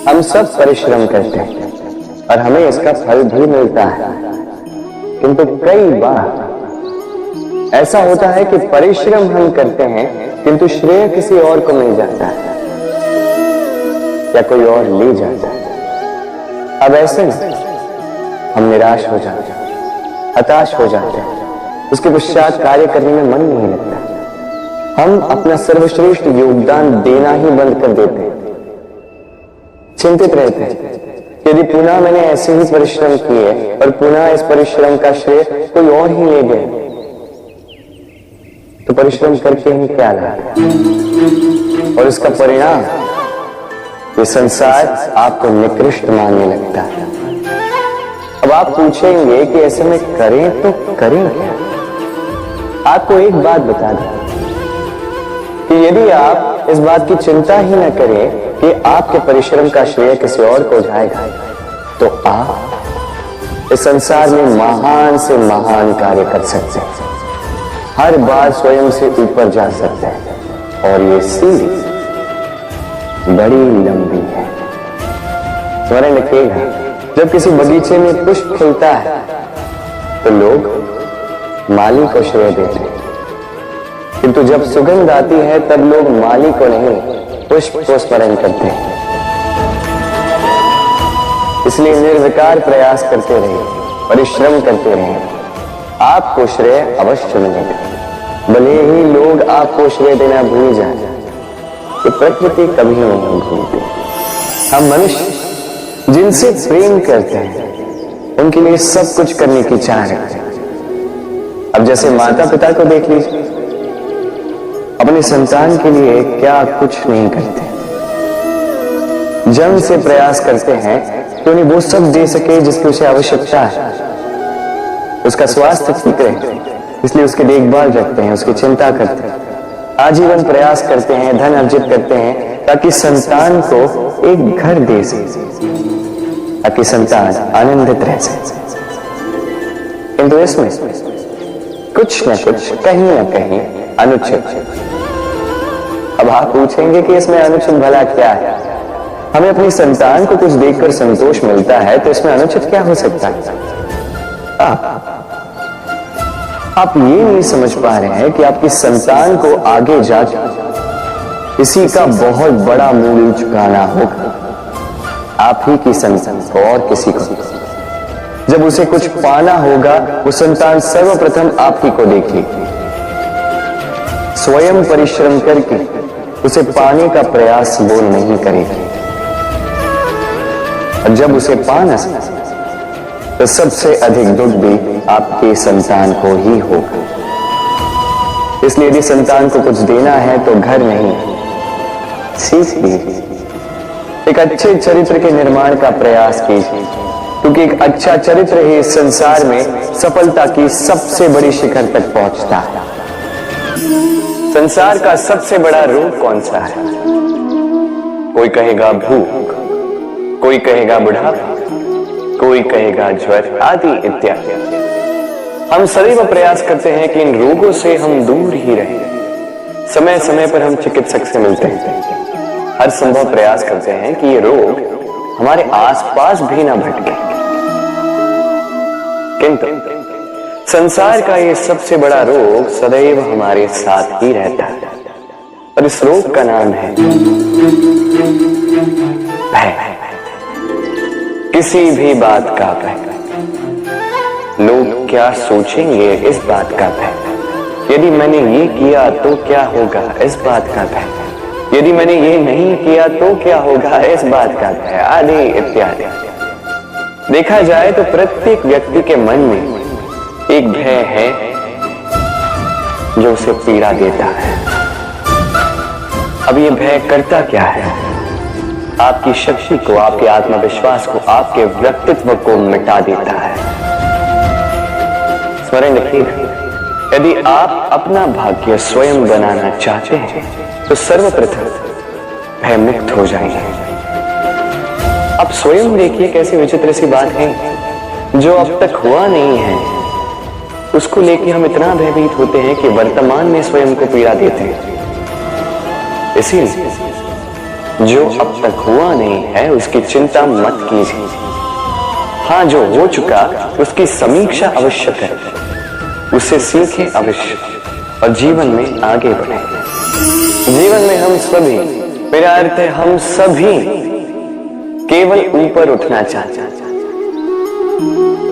हम सब परिश्रम करते हैं और हमें इसका फल भी मिलता है, किंतु कई बार ऐसा होता है कि परिश्रम हम करते हैं किंतु श्रेय किसी और को मिल जाता है या कोई और ले जाता है। अब ऐसे में हम निराश हो जाते हैं, हताश हो जाते हैं, उसके पश्चात कार्य करने में मन नहीं लगता, हम अपना सर्वश्रेष्ठ योगदान देना ही बंद कर देते हैं, चिंतित रहते हैं यदि पुनः मैंने ऐसे ही परिश्रम किए और पुनः इस परिश्रम का श्रेय कोई और ही ले गए तो परिश्रम करके ही क्या लाभ। और इसका परिणाम ये संसार आपको निकृष्ट मानने लगता है। अब आप पूछेंगे कि ऐसे में करें तो करें क्या। आपको एक बात बता दूं कि यदि आप इस बात की चिंता ही न करें कि आपके परिश्रम का श्रेय किसी और को जाएगा तो आप इस संसार में महान से महान कार्य कर सकते हैं, हर बार स्वयं से ऊपर जा सकते हैं। और ये सीढ़ी बड़ी लंबी है। स्मरण रखिएगा, जब किसी बगीचे में पुष्प खिलता है तो लोग माली को श्रेय देते हैं, किंतु जब सुगंध आती है तब लोग माली को नहीं पुष्प को स्मरण करते हैं। इसलिए निर्विकार प्रयास करते रहिए, परिश्रम करते रहिए, आपको श्रेय अवश्य मिलेगा। भले ही लोग आपको श्रेय देना भूल जाए, ये प्रकृति कभी नहीं भूलती। हम मनुष्य जिनसे प्रेम करते हैं उनके लिए सब कुछ करने की चाह रखते हैं। अब जैसे माता पिता को देख लीजिए, अपने संतान के लिए क्या कुछ नहीं करते, जन्म से प्रयास करते हैं तो उन्हें वो सब दे सके जिसकी उसे आवश्यकता है। उसका स्वास्थ्य ठीक रहे इसलिए उसकी देखभाल रखते हैं, उसकी चिंता करते हैं, आजीवन प्रयास करते हैं, धन अर्जित करते हैं ताकि संतान को एक घर दे सके, ताकि संतान आनंदित रह सके। किंतु इसमें कुछ न कुछ कहीं न कहीं अनुचित। अब आप पूछेंगे कि इसमें अनुचित भला क्या है। हमें अपनी संतान को कुछ देखकर संतोष मिलता है तो इसमें अनुचित क्या हो सकता है। आप ये नहीं समझ पा रहे हैं कि आपकी संतान को आगे जाकर इसी का बहुत बड़ा मूल्य चुकाना होगा। आप ही की संतान को और किसी को। जब उसे कुछ पाना होगा वो संतान सर्वप्रथम आप ही को देखेगी, स्वयं परिश्रम करके उसे पाने का प्रयास वो नहीं करेगी। और जब उसे पा न सके तो सबसे अधिक दुख भी आपके संतान को ही होगा। इसलिए यदि संतान को कुछ देना है तो घर नहीं, सीख लीजिए, एक अच्छे चरित्र के निर्माण का प्रयास कीजिए, क्योंकि एक अच्छा चरित्र ही इस संसार में सफलता की सबसे बड़ी शिखर तक पहुंचता है। संसार का सबसे बड़ा रोग कौन सा है? कोई कहेगा भूख, कोई कहेगा बुढ़ापा, कोई कहेगा ज्वर आदि इत्यादि। हम सदैव प्रयास करते हैं कि इन रोगों से हम दूर ही रहें। समय समय पर हम चिकित्सक से मिलते हैं, हर संभव प्रयास करते हैं कि ये रोग हमारे आसपास भी ना भटके। किंतु संसार का ये सबसे बड़ा रोग सदैव हमारे साथ ही रहता है और इस रोग का नाम है भय। किसी भी बात का भय, लोग क्या सोचेंगे इस बात का भय, यदि मैंने ये किया तो क्या होगा इस बात का भय, यदि मैंने ये नहीं किया तो क्या होगा इस बात का भय आदि इत्यादि। देखा जाए तो प्रत्येक व्यक्ति के मन में एक भय है जो उसे पीड़ा देता है। अब ये भय करता क्या है? आपकी शक्ति को, आपके आत्मविश्वास को, आपके व्यक्तित्व को मिटा देता है। स्मरण रखिएगा, यदि आप अपना भाग्य स्वयं बनाना चाहते हैं तो सर्वप्रथम भय मुक्त हो जाइए। आप स्वयं देखिए कैसी विचित्र सी बात है, जो अब तक हुआ नहीं है उसको लेकर हम इतना भयभीत होते हैं कि वर्तमान में स्वयं को पीड़ा देते हैं। इसीलिए जो अब तक हुआ नहीं है उसकी चिंता मत कीजिए। हाँ, जो हो चुका उसकी समीक्षा आवश्यक है, उसे सीखें अवश्य और जीवन में आगे बढ़े। जीवन में हम सभी, मेरा अर्थ है हम सभी, केवल ऊपर उठना चाहते हैं।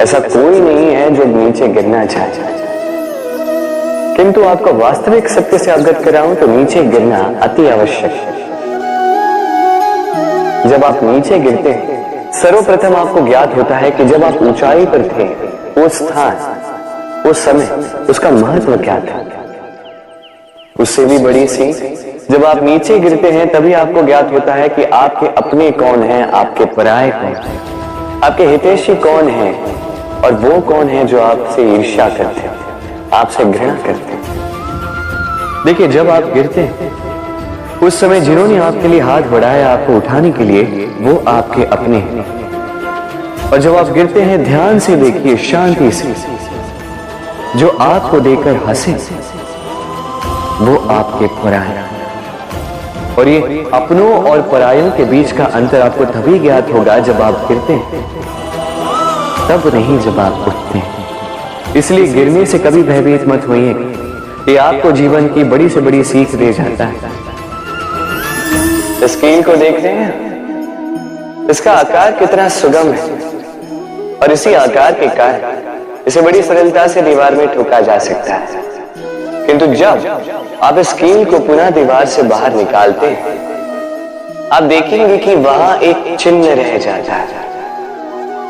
ऐसा कोई नहीं है जो नीचे गिरना चाहता। किंतु आपको वास्तविक सत्य से अवगत कराऊं तो नीचे गिरना अति आवश्यक है। जब आप नीचे गिरते हैं, सर्वप्रथम आपको ज्ञात होता है कि जब आप ऊंचाई पर थे, वो स्थान, वो समय, उसका महत्व क्या था। उससे भी बड़ी सीख, जब आप नीचे गिरते हैं तभी आपको ज्ञात होता है कि आपके अपने कौन हैं, आपके पराये कौन हैं, आपके हितैषी कौन हैं और वो कौन है जो आपसे ईर्ष्या करते हैं, आपसे घृणा करते हैं। देखिए, जब आप गिरते हैं उस समय जिन्होंने आपके लिए हाथ बढ़ाया आपको उठाने के लिए, वो आपके अपने हैं। और जब आप गिरते हैं, ध्यान से देखिए, शांति से, जो आपको देकर हंसे वो आपके पराये। और ये अपनों और परायों के बीच का अंतर आपको तभी ज्ञात होगा जब आप गिरते हैं, तब नहीं जब आप उठते हैं। इसलिए गिरने से कभी भयभीत मत होइए, ये आपको जीवन की बड़ी से बड़ी सीख दे जाता है। इस कील को देख रहे हैं, इसका आकार कितना सुगम है और इसी आकार के कारण इसे बड़ी सरलता से दीवार में ठोका जा सकता है। किंतु जब आप इस कील को पुनः दीवार से बाहर निकालते हैं, आप देखेंगे कि वहां एक चिन्ह रह जाता है।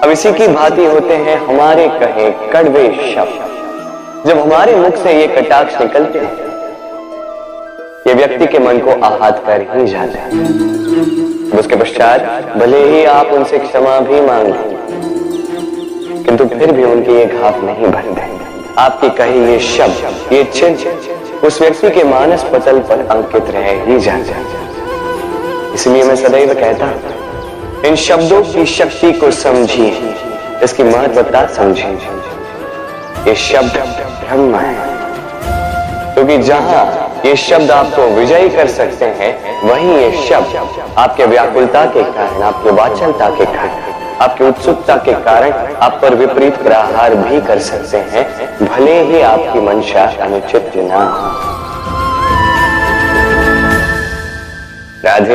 अब इसी की भांति होते हैं हमारे कहे कड़वे शब्द। जब हमारे मुख से ये कटाक्ष निकलते हैं, ये व्यक्ति के मन को आहत कर ही जाता है। उसके पश्चात भले ही आप उनसे क्षमा भी मांग लें, किंतु फिर भी उनके ये घाव नहीं भरते। आपके कहे ये शब्द, ये चिन्ह उस व्यक्ति के मानस पटल पर अंकित रह ही जाता है। इसलिए मैं सदैव कहता हूं, इन शब्दों की शक्ति को समझिए, इसकी महत्वता समझिए। ये शब्द ब्रह्म है, क्योंकि जहां ये शब्द आपको विजयी कर सकते हैं, वहीं ये शब्द आपके व्याकुलता के कारण, आपके वाचलता के कारण, आपकी उत्सुकता के कारण आप पर विपरीत प्रहार भी कर सकते हैं, भले ही आपकी मंशा अनुचित ना हो। राधे।